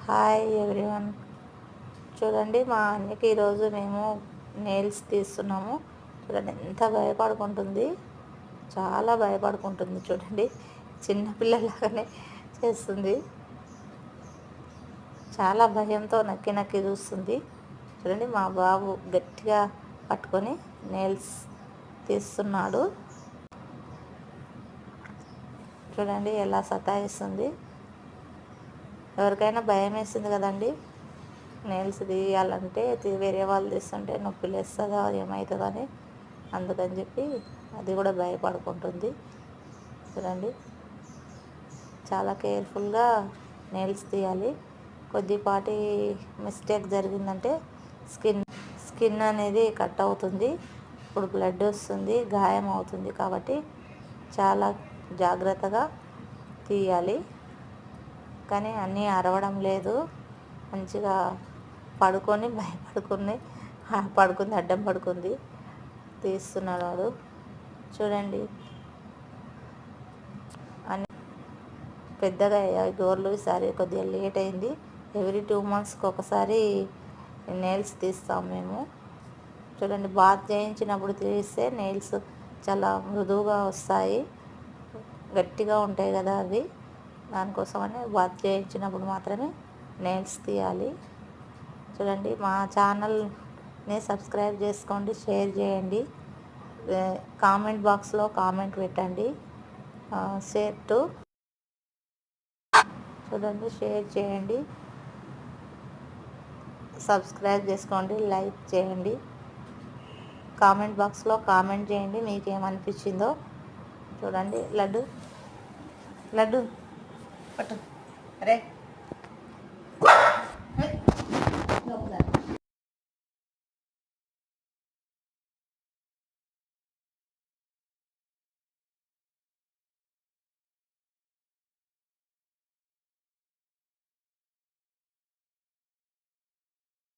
Hi everyone. చూడండి, మా అన్నకి ఈరోజు మేము నెయిల్స్ తీస్తున్నాము. చూడండి ఎంత భయపడుకుంటుంది, చాలా భయపడుకుంటుంది. చూడండి, చిన్నపిల్లలాగానే చేస్తుంది. చాలా భయంతో నక్కి నక్కి చూస్తుంది. చూడండి, మా బాబు గట్టిగా పట్టుకొని నెయిల్స్ తీస్తున్నాడు. చూడండి ఎలా సతాయిస్తుంది. ఎవరికైనా భయం వేస్తుంది కదండి, నెయిల్స్ తీయాలంటే. వేరే వాళ్ళు తీస్తుంటే నొప్పి లేస్తుందా ఏమవుతుందో అని, అందుకని చెప్పి అది కూడా భయపడుకుంటుంది. చూడండి, చాలా కేర్ఫుల్గా నెయిల్స్ తీయాలి. కొద్దిపాటి మిస్టేక్ జరిగిందంటే స్కిన్ అనేది కట్ అవుతుంది, ఇప్పుడు బ్లడ్ వస్తుంది, గాయం అవుతుంది. కాబట్టి చాలా జాగ్రత్తగా తీయాలి. కానీ అన్నీ అరవడం లేదు, మంచిగా పడుకుంది, అడ్డం పడుకుంది, తీస్తున్నాడు. చూడండి, అన్ని పెద్దగా అయ్యాయి గోర్లు. ఈసారి కొద్దిగా లేట్ అయింది. ఎవ్రీ 2 monthsకి ఒకసారి నెయిల్స్ తీస్తాం మేము. చూడండి, బాత్ చేయించినప్పుడు తీస్తే నెయిల్స్ చాలా మృదువుగా వస్తాయి, గట్టిగా ఉంటాయి కదా అవి. దానికోసమని బాత్ చేయించినప్పుడు మాత్రమే నెయిల్స్ తీయాలి. చూడండి, మా ఛానల్ని సబ్స్క్రైబ్ చేసుకోండి, షేర్ చేయండి, కామెంట్ బాక్స్లో కామెంట్ పెట్టండి. చూడండి, షేర్ చేయండి, సబ్స్క్రైబ్ చేసుకోండి, లైక్ చేయండి, కామెంట్ బాక్స్లో కామెంట్ చేయండి మీకేమనిపించిందో. చూడండి, లడ్డు పట్టు, అరే